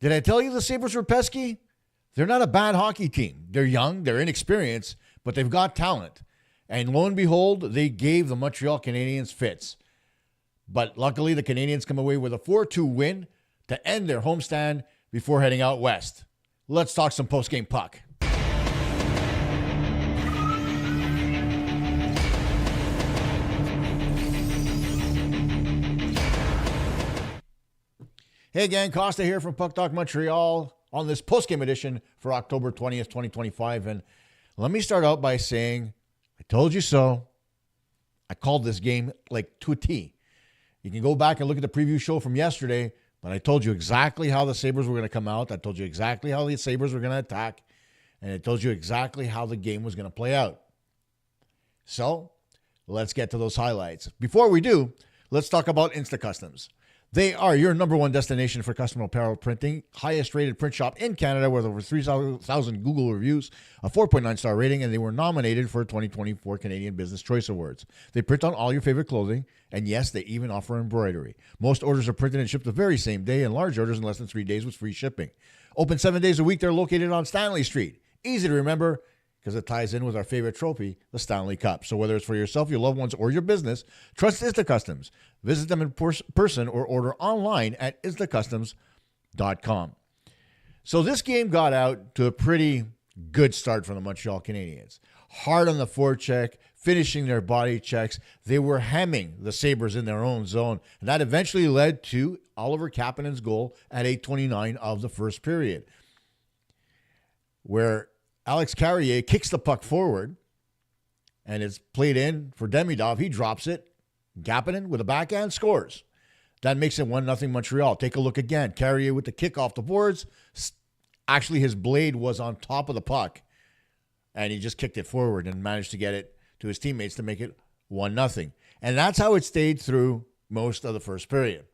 Did I tell you the Sabres were pesky? They're not a bad hockey team. They're young, they're inexperienced, but they've got talent. And lo and behold, they gave the Montreal Canadiens fits. But luckily, the Canadiens come away with a 4-2 win to end their homestand before heading out west. Let's talk some post-game puck. Hey gang, Costa here from PuckTalk Montreal on this post-game edition for October 20th, 2025. And let me start out by saying, I told you so. I called this game like to a T. You can go back and look at the preview show from yesterday, but I told you exactly how the Sabres were going to come out. I told you exactly how the Sabres were going to attack, and I told you exactly how the game was going to play out. So let's get to those highlights. Before we do, let's talk about Instacustoms. They are your number one destination for custom apparel printing, highest rated print shop in Canada with over 3,000 Google reviews, a 4.9 star rating, and they were nominated for 2024 Canadian Business Choice Awards. They print on all your favorite clothing, and yes, they even offer embroidery. Most orders are printed and shipped the very same day, and large orders in less than 3 days with free shipping. Open 7 days a week, they're located on Stanley Street. Easy to remember, because it ties in with our favorite trophy, the Stanley Cup. So whether it's for yourself, your loved ones, or your business, trust Instacustoms. Visit them in person or order online at instacustoms.com. So this game got out to a pretty good start from the Montreal Canadiens. Hard on the forecheck, finishing their body checks. They were hemming the Sabres in their own zone, and that eventually led to Oliver Kapanen's goal at 8:29 of the first period, where Alex Carrier kicks the puck forward, and it's played in for Demidov. He drops it. Kapanen with a backhand scores. That makes it 1-0 Montreal. Take a look again. Carrier with the kick off the boards. Actually, his blade was on top of the puck, and he just kicked it forward and managed to get it to his teammates to make it 1-0. And that's how it stayed through most of the first period.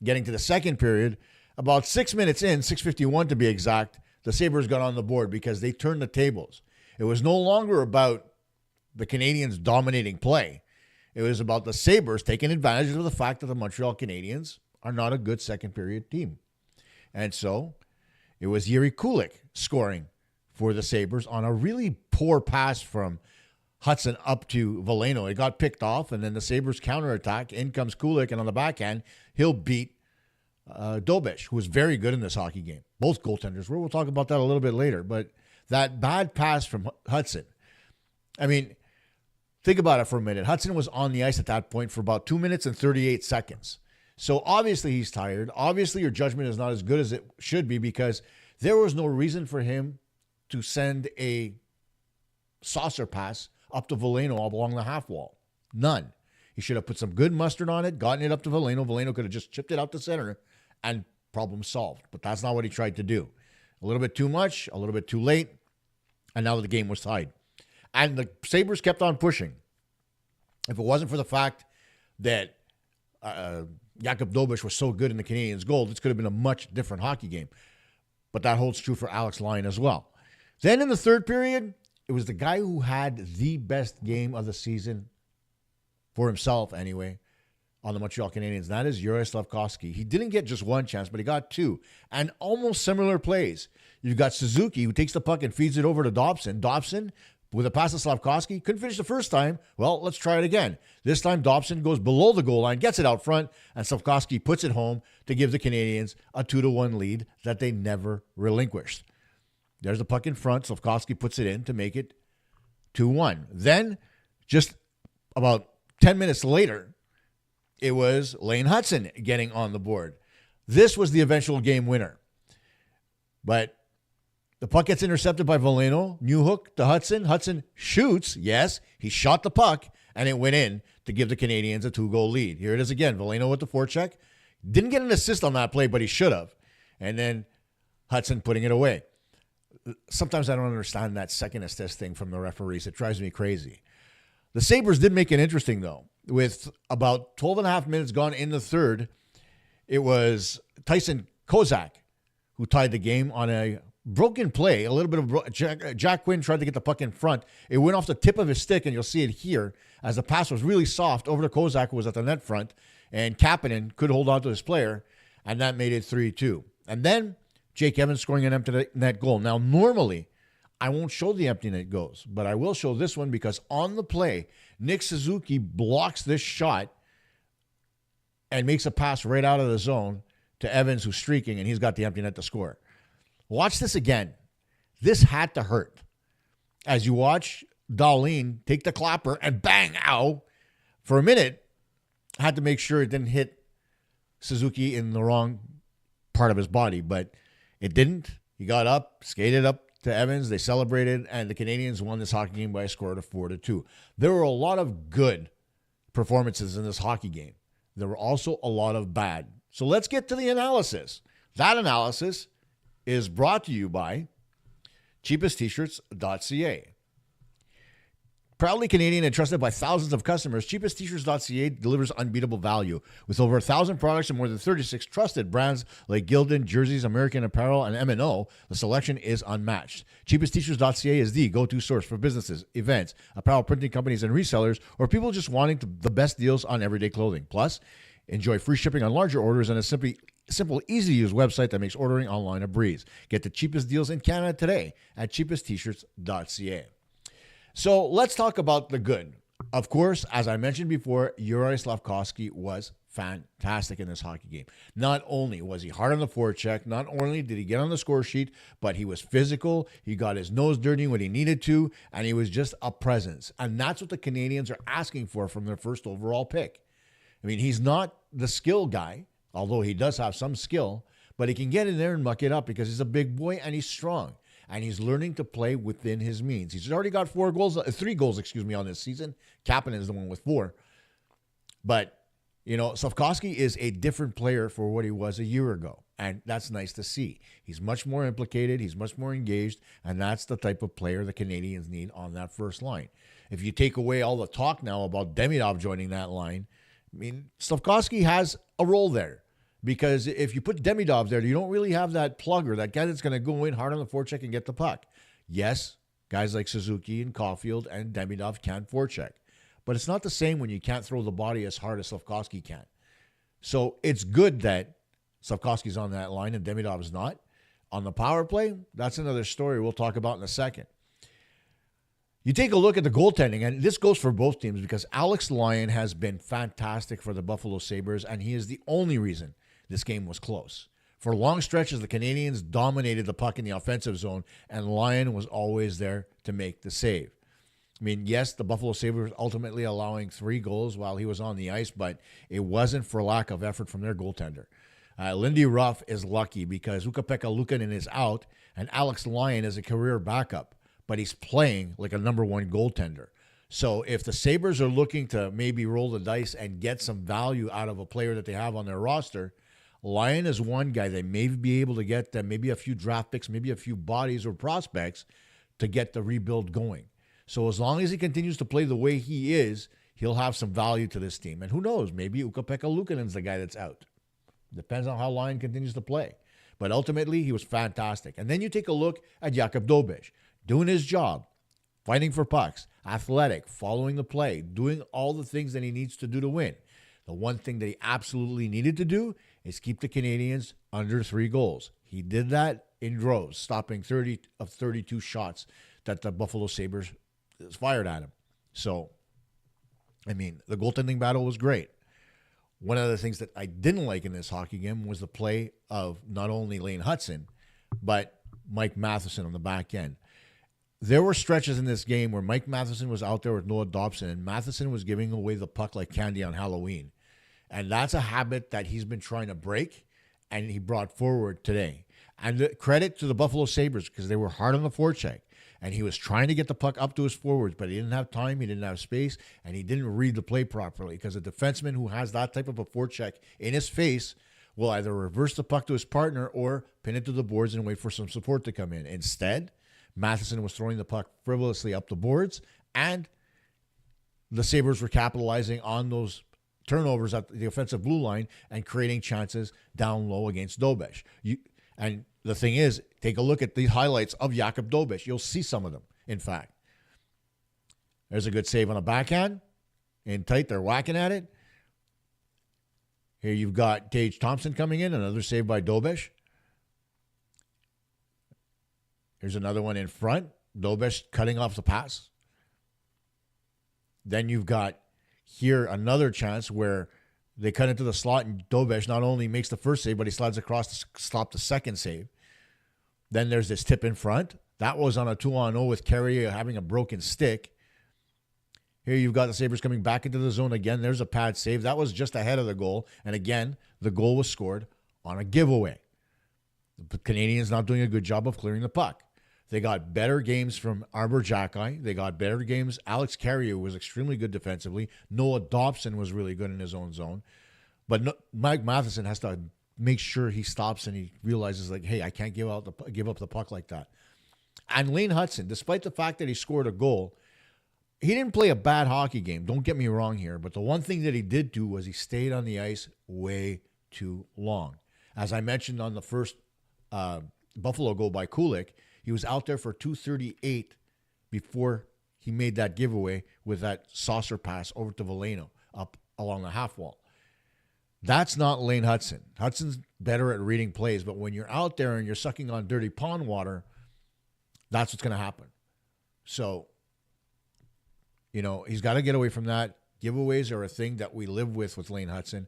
Getting to the second period, about 6 minutes in, 6:51 to be exact, the Sabres got on the board because they turned the tables. It was no longer about the Canadiens dominating play. It was about the Sabres taking advantage of the fact that the Montreal Canadiens are not a good second period team. And so it was Jiri Kulich scoring for the Sabres on a really poor pass from Hutson up to Veleno. It got picked off, and then the Sabres counterattack. In comes Kulich, and on the backhand, he'll beat Dobes, who was very good in this hockey game. Both goaltenders were. We'll talk about that a little bit later. But that bad pass from Hutson, I mean, think about it for a minute. Hutson was on the ice at that point for about 2 minutes and 38 seconds. So obviously he's tired. Obviously your judgment is not as good as it should be, because there was no reason for him to send a saucer pass up to Veleno along the half wall. None. He should have put some good mustard on it, gotten it up to Veleno. Veleno could have just chipped it out to center, and problem solved. But that's not what he tried to do. A little bit too much, a little bit too late, and now the game was tied. And the Sabres kept on pushing. If it wasn't for the fact that Jakub Dobes was so good in the Canadiens' goal, this could have been a much different hockey game. But that holds true for Alex Laine as well. Then in the third period, it was the guy who had the best game of the season, for himself anyway, on the Montreal Canadiens. That is Juraj Slafkovsky. He didn't get just one chance, but he got two. And almost similar plays. You've got Suzuki, who takes the puck and feeds it over to Dobson. Dobson, with a pass to Slafkovsky, couldn't finish the first time. Well, let's try it again. This time, Dobson goes below the goal line, gets it out front, and Slafkovsky puts it home to give the Canadiens a 2-1 lead that they never relinquished. There's the puck in front. Slafkovsky puts it in to make it 2-1. Then, just about 10 minutes later, it was Lane Hutson getting on the board. This was the eventual game winner. But the puck gets intercepted by Veleno. New hook to Hutson. Hutson shoots. Yes, he shot the puck, and it went in to give the Canadiens a 2-goal lead. Here it is again. Veleno with the forecheck. Didn't get an assist on that play, but he should have. And then Hutson putting it away. Sometimes I don't understand that second assist thing from the referees. It drives me crazy. The Sabres did make it interesting, though. With about 12 and a half minutes gone in the third, it was Tyson Kozak who tied the game on a broken play. A little bit of Jack Quinn tried to get the puck in front. It went off the tip of his stick, and you'll see it here as the pass was really soft over to Kozak, who was at the net front, and Kapanen could hold on to his player, and that made it 3-2. And then Jake Evans scoring an empty net goal. Now, normally, I won't show the empty net goals, but I will show this one because on the play, Nick Suzuki blocks this shot and makes a pass right out of the zone to Evans, who's streaking, and he's got the empty net to score. Watch this again. This had to hurt. As you watch Dahlin take the clapper and bang, ow. For a minute, I had to make sure it didn't hit Suzuki in the wrong part of his body, but it didn't. He got up, skated up to Evans. They celebrated, and the Canadiens won this hockey game by a score of 4-2. There were a lot of good performances in this hockey game. There were also a lot of bad. So let's get to the analysis. That analysis is brought to you by cheapesttshirts.ca. Proudly Canadian and trusted by thousands of customers, cheapesttshirts.ca delivers unbeatable value. With over 1,000 products and more than 36 trusted brands like Gildan, Jerseys, American Apparel, and M&O, the selection is unmatched. Cheapesttshirts.ca is the go-to source for businesses, events, apparel printing companies, and resellers, or people just wanting the best deals on everyday clothing. Plus, enjoy free shipping on larger orders and a simple, easy-to-use website that makes ordering online a breeze. Get the cheapest deals in Canada today at cheapesttshirts.ca. So let's talk about the good. Of course, as I mentioned before, Juraj Slafkovsky was fantastic in this hockey game. Not only was he hard on the forecheck, not only did he get on the score sheet, but he was physical. He got his nose dirty when he needed to, and he was just a presence. And that's what the Canadiens are asking for from their first overall pick. I mean, he's not the skill guy, although he does have some skill, but he can get in there and muck it up because he's a big boy and he's strong. And he's learning to play within his means. He's already got 3 goals, on this season. Kapanen is the one with 4. But, Slafkovsky is a different player for what he was a year ago. And that's nice to see. He's much more implicated. He's much more engaged. And that's the type of player the Canadiens need on that first line. If you take away all the talk now about Demidov joining that line, I mean, Slafkovsky has a role there. Because if you put Demidov there, you don't really have that plugger, that guy that's going to go in hard on the forecheck and get the puck. Yes, guys like Suzuki and Caulfield and Demidov can forecheck. But it's not the same when you can't throw the body as hard as Slafkovsky can. So it's good that Slafkovsky's on that line and Demidov's not. On the power play, that's another story we'll talk about in a second. You take a look at the goaltending, and this goes for both teams because Alex Lyon has been fantastic for the Buffalo Sabres, and he is the only reason this game was close. For long stretches, the Canadiens dominated the puck in the offensive zone, and Lyon was always there to make the save. I mean, yes, the Buffalo Sabres ultimately allowing 3 goals while he was on the ice, but it wasn't for lack of effort from their goaltender. Lindy Ruff is lucky because Ukko-Pekka Luukkonen is out, and Alex Lyon is a career backup, but he's playing like a number 1 goaltender. So if the Sabres are looking to maybe roll the dice and get some value out of a player that they have on their roster, Lyon is one guy they may be able to get them, maybe a few draft picks, maybe a few bodies or prospects to get the rebuild going. So as long as he continues to play the way he is, he'll have some value to this team. And who knows, maybe Ukko-Pekka Luukkonen's the guy that's out. Depends on how Lyon continues to play. But ultimately, he was fantastic. And then you take a look at Jakub Dobes, doing his job, fighting for pucks, athletic, following the play, doing all the things that he needs to do to win. The one thing that he absolutely needed to do is keep the Canadiens under 3 goals. He did that in droves, stopping 30 of 32 shots that the Buffalo Sabres fired at him. So, I mean, the goaltending battle was great. One of the things that I didn't like in this hockey game was the play of not only Lane Hutson, but Mike Matheson on the back end. There were stretches in this game where Mike Matheson was out there with Noah Dobson, and Matheson was giving away the puck like candy on Halloween. And that's a habit that he's been trying to break, and he brought forward today. And the credit to the Buffalo Sabres because they were hard on the forecheck. And he was trying to get the puck up to his forwards, but he didn't have time, he didn't have space, and he didn't read the play properly because a defenseman who has that type of a forecheck in his face will either reverse the puck to his partner or pin it to the boards and wait for some support to come in. Instead, Matheson was throwing the puck frivolously up the boards, and the Sabres were capitalizing on those turnovers at the offensive blue line and creating chances down low against Dobes. And the thing is, take a look at the highlights of Jakub Dobes. You'll see some of them, in fact. There's a good save on the backhand. In tight, they're whacking at it. Here you've got Tage Thompson coming in, another save by Dobes. Here's another one in front. Dobes cutting off the pass. Then you've got here another chance where they cut into the slot and Dobes not only makes the first save, but he slides across to stop the second save. Then there's this tip in front. That was on a 2-on-0 with Carrier having a broken stick. Here you've got the Sabres coming back into the zone again. There's a pad save. That was just ahead of the goal. And again, the goal was scored on a giveaway. The Canadiens not doing a good job of clearing the puck. They got better games from Arbor Xhekaj. They got better games. Alex Carrier was extremely good defensively. Noah Dobson was really good in his own zone. But Mike Matheson has to make sure he stops and he realizes, like, hey, I can't give up the puck like that. And Lane Hutson, despite the fact that he scored a goal, he didn't play a bad hockey game. Don't get me wrong here. But the one thing that he did do was he stayed on the ice way too long. As I mentioned on the first Buffalo goal by Kulik, he was out there for 2:38 before he made that giveaway with that saucer pass over to Veleno up along the half wall. That's not Lane Hutson. Hudson's better at reading plays, but when you're out there and you're sucking on dirty pond water, that's what's going to happen. So, he's got to get away from that. Giveaways are a thing that we live with Lane Hutson.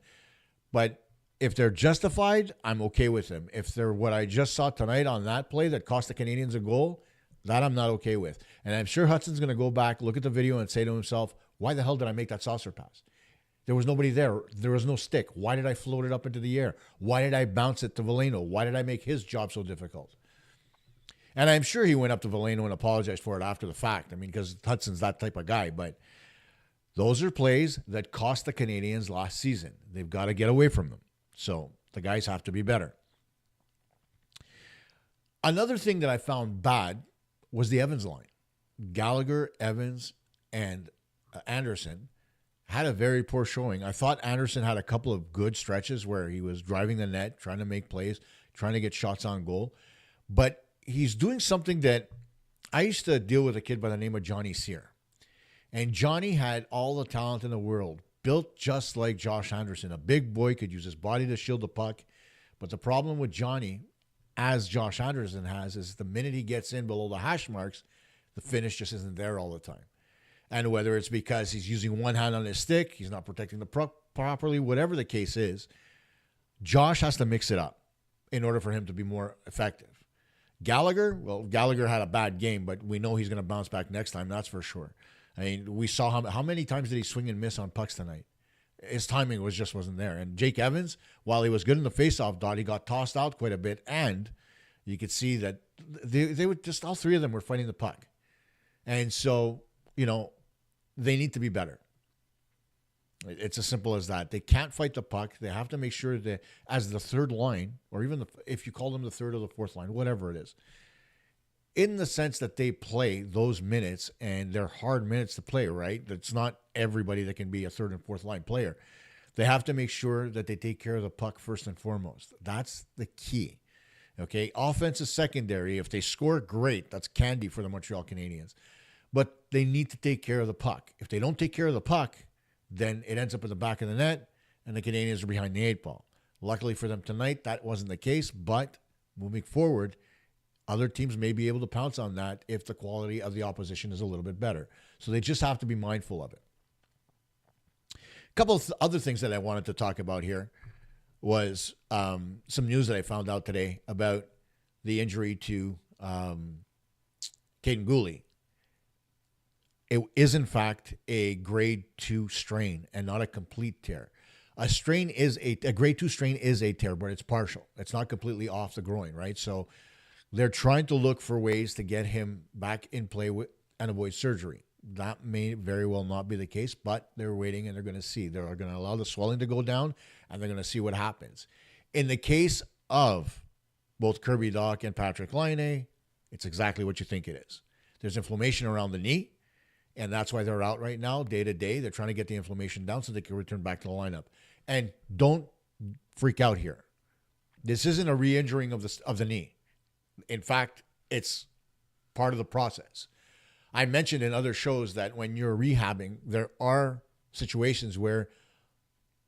But if they're justified, I'm okay with them. If they're what I just saw tonight on that play that cost the Canadiens a goal, that I'm not okay with. And I'm sure Hudson's going to go back, look at the video, and say to himself, why the hell did I make that saucer pass? There was nobody there. There was no stick. Why did I float it up into the air? Why did I bounce it to Veleno? Why did I make his job so difficult? And I'm sure he went up to Veleno and apologized for it after the fact. I mean, because Hudson's that type of guy. But those are plays that cost the Canadiens last season. They've got to get away from them. So the guys have to be better. Another thing that I found bad was the Evans line. Gallagher, Evans, and Anderson had a very poor showing. I thought Anderson had a couple of good stretches where he was driving the net, trying to make plays, trying to get shots on goal. But he's doing something that I used to deal with a kid by the name of Johnny Sear. And Johnny had all the talent in the world, built just like Josh Anderson. A big boy, could use his body to shield the puck. But the problem with Johnny, as Josh Anderson has, is the minute he gets in below the hash marks, the finish just isn't there all the time. And whether it's because he's using one hand on his stick, he's not protecting the puck properly, whatever the case is, Josh has to mix it up in order for him to be more effective. Gallagher had a bad game, but we know he's going to bounce back next time, that's for sure. I mean, we saw how many times did he swing and miss on pucks tonight? His timing wasn't there. And Jake Evans, while he was good in the faceoff dot, he got tossed out quite a bit, and you could see that they would just, all three of them were fighting the puck. And so, they need to be better. It's as simple as that. They can't fight the puck. They have to make sure that as the third line, or even if you call them the third or the fourth line, whatever it is, in the sense that they play those minutes and they're hard minutes to play, right? It's not everybody that can be a third and fourth line player. They have to make sure that they take care of the puck first and foremost. That's the key. Okay, offense is secondary. If they score, great. That's candy for the Montreal Canadiens. But they need to take care of the puck. If they don't take care of the puck, then it ends up in the back of the net, and the Canadiens are behind the eight ball. Luckily for them tonight, that wasn't the case, but moving forward, other teams may be able to pounce on that if the quality of the opposition is a little bit better. So they just have to be mindful of it. A couple of other things that I wanted to talk about here was some news that I found out today about the injury to Caden Guhle. It is, in fact, a grade 2 strain and not a complete tear. A grade 2 strain is a tear, but it's partial. It's not completely off the groin, right? So they're trying to look for ways to get him back in play and avoid surgery. That may very well not be the case, but they're waiting and they're going to see. They're going to allow the swelling to go down, and they're going to see what happens. In the case of both Kirby Dach and Patrik Laine, it's exactly what you think it is. There's inflammation around the knee, and that's why they're out right now, day to day. They're trying to get the inflammation down so they can return back to the lineup. And don't freak out here. This isn't a re-injuring of the knee. In fact, it's part of the process. I mentioned in other shows that when you're rehabbing, there are situations where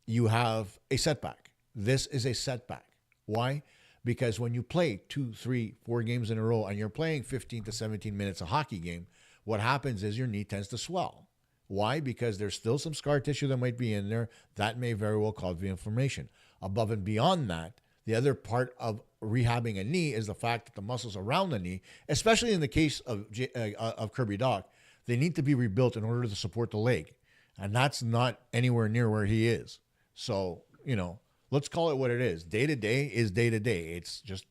you have a setback. This is a setback. Why? Because when you play 2, 3, 4 games in a row and you're playing 15 to 17 minutes a hockey game, what happens is your knee tends to swell. Why? Because there's still some scar tissue that might be in there that may very well cause the inflammation. Above and beyond that, the other part of rehabbing a knee is the fact that the muscles around the knee, especially in the case of Kirby Dach, they need to be rebuilt in order to support the leg. And that's not anywhere near where he is. So, let's call it what it is. Day to day is day to day. It's just,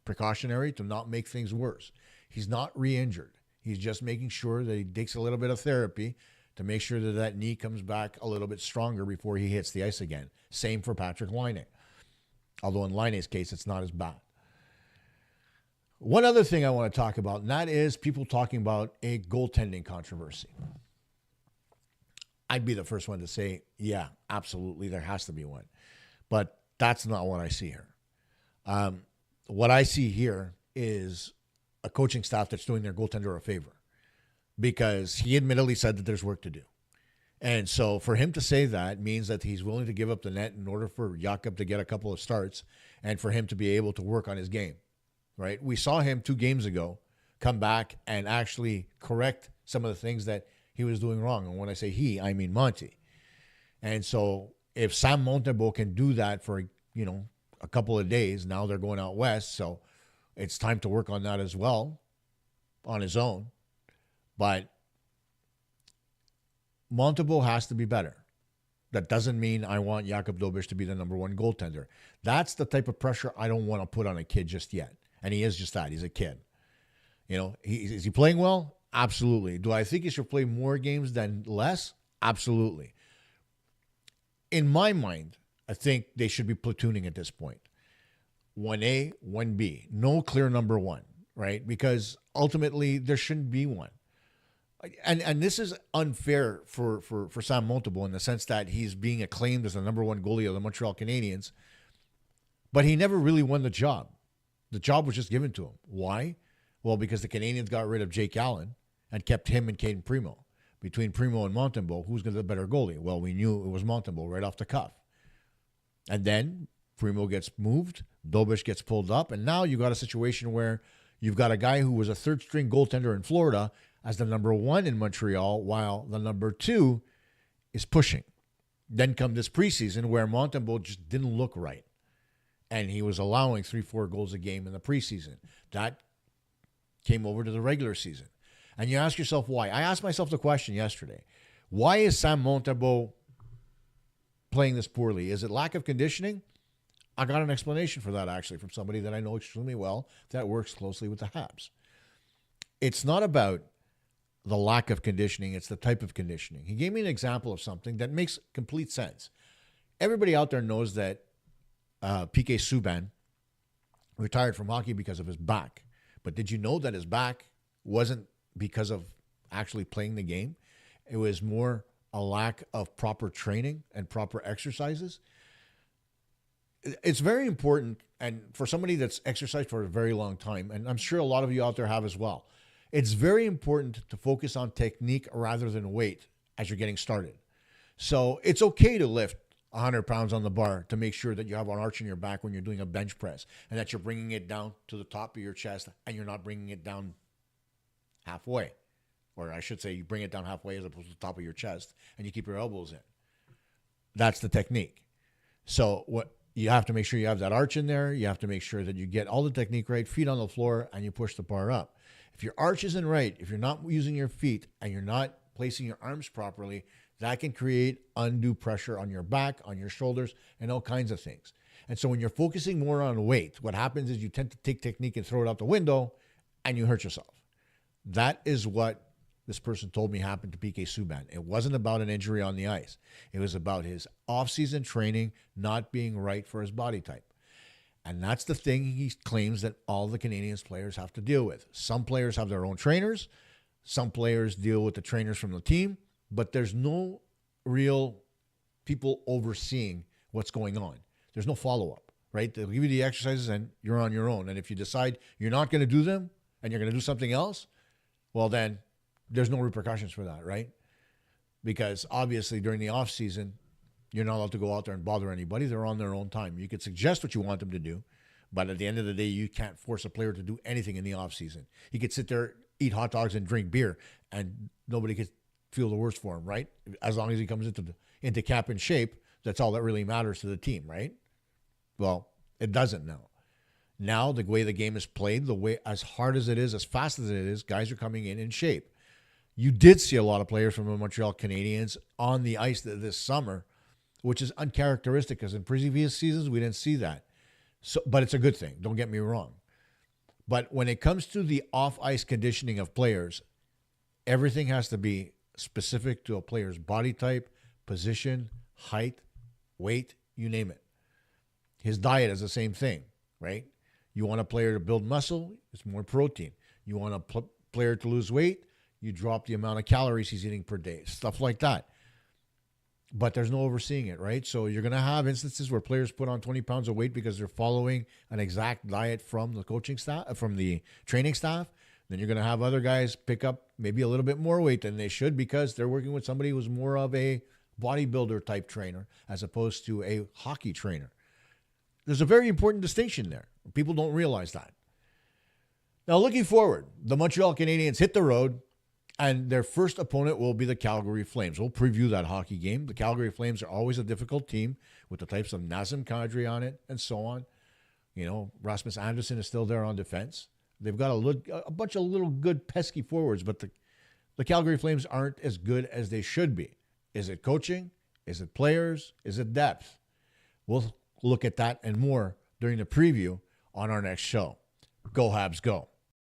precautionary to not make things worse. He's not re-injured. He's just making sure that he takes a little bit of therapy to make sure that that knee comes back a little bit stronger before he hits the ice again. Same for Patrik Laine. Although in Laine's case, it's not as bad. One other thing I want to talk about, and that is people talking about a goaltending controversy. I'd be the first one to say, yeah, absolutely, there has to be one. But that's not what I see here. What I see here is a coaching staff that's doing their goaltender a favor, because he admittedly said that there's work to do. And so for him to say that means that he's willing to give up the net in order for Jakub to get a couple of starts and for him to be able to work on his game, right? We saw him 2 games ago come back and actually correct some of the things that he was doing wrong. And when I say he, I mean Monty. And so if Sam Montembeault can do that for, a couple of days, now they're going out west, so it's time to work on that as well on his own. But Montembeault has to be better. That doesn't mean I want Jakub Dobes to be the number 1 goaltender. That's the type of pressure I don't want to put on a kid just yet. And he is just that. He's a kid. Is he playing well? Absolutely. Do I think he should play more games than less? Absolutely. In my mind, I think they should be platooning at this point. 1A, 1B. No clear number 1, right? Because ultimately there shouldn't be one. And this is unfair for Sam Montembeault in the sense that he's being acclaimed as the number 1 goalie of the Montreal Canadiens, but he never really won the job. The job was just given to him. Why? Well, because the Canadiens got rid of Jake Allen and kept him and Caden Primo. Between Primo and Montembeault, who's going to be the better goalie? Well, we knew it was Montembeault right off the cuff. And then Primo gets moved, Dobes gets pulled up, and now you got a situation where you've got a guy who was a 3rd-string goaltender in Florida as the number 1 in Montreal, while the number 2 is pushing. Then come this preseason where Montembeault just didn't look right. And he was allowing 3-4 goals a game in the preseason. That came over to the regular season. And you ask yourself why. I asked myself the question yesterday. Why is Sam Montembeault playing this poorly? Is it lack of conditioning? I got an explanation for that, actually, from somebody that I know extremely well that works closely with the Habs. It's not about the lack of conditioning. It's the type of conditioning. He gave me an example of something that makes complete sense. Everybody out there knows that PK Subban retired from hockey because of his back. But did you know that his back wasn't because of actually playing the game? It was more a lack of proper training and proper exercises. It's very important, and for somebody that's exercised for a very long time, and I'm sure a lot of you out there have as well, it's very important to focus on technique rather than weight as you're getting started. So it's okay to lift 100 pounds on the bar to make sure that you have an arch in your back when you're doing a bench press and that you're bringing it down to the top of your chest and you're not bringing it down halfway. Or I should say you bring it down halfway as opposed to the top of your chest and you keep your elbows in. That's the technique. So what you have to make sure you have that arch in there. You have to make sure that you get all the technique right, feet on the floor, and you push the bar up. If your arch isn't right, if you're not using your feet and you're not placing your arms properly, that can create undue pressure on your back, on your shoulders, and all kinds of things. And so when you're focusing more on weight, what happens is you tend to take technique and throw it out the window, and you hurt yourself. That is what this person told me happened to PK Subban. It wasn't about an injury on the ice. It was about his off-season training not being right for his body type. And that's the thing he claims that all the Canadiens players have to deal with. Some players have their own trainers. Some players deal with the trainers from the team. But there's no real people overseeing what's going on. There's no follow-up, right? They'll give you the exercises and you're on your own. And if you decide you're not going to do them and you're going to do something else, well, then there's no repercussions for that, right? Because obviously during the off season, you're not allowed to go out there and bother anybody. They're on their own time. You could suggest what you want them to do, But at the end of the day, you can't force a player to do anything in the offseason. He could sit there, eat hot dogs, and drink beer, and nobody could feel the worst for him, right? As long as he comes into cap and shape, that's all that really matters to the team, right? Well, it doesn't now. Now, the way the game is played, the way as hard as it is, as fast as it is, guys are coming in shape. You did see a lot of players from the Montreal Canadiens on the ice this summer, which is uncharacteristic because in previous seasons we didn't see that. So, but it's a good thing. Don't get me wrong. But when it comes to the off-ice conditioning of players, everything has to be specific to a player's body type, position, height, weight, you name it. His diet is the same thing, right? You want a player to build muscle, it's more protein. You want a player to lose weight, you drop the amount of calories he's eating per day, stuff like that. But there's no overseeing it, right? So you're going to have instances where players put on 20 pounds of weight because they're following an exact diet from the coaching staff, from the training staff. Then you're going to have other guys pick up maybe a little bit more weight than they should because they're working with somebody who's more of a bodybuilder type trainer as opposed to a hockey trainer. There's a very important distinction there. People don't realize that. Now, looking forward, the Montreal Canadiens hit the road, and their first opponent will be the Calgary Flames. We'll preview that hockey game. The Calgary Flames are always a difficult team with the types of Nazem Kadri on it and so on. You know, Rasmus Anderson is still there on defense. They've got a bunch of little good pesky forwards, but the Calgary Flames aren't as good as they should be. Is it coaching? Is it players? Is it depth? We'll look at that and more during the preview on our next show. Go Habs, go.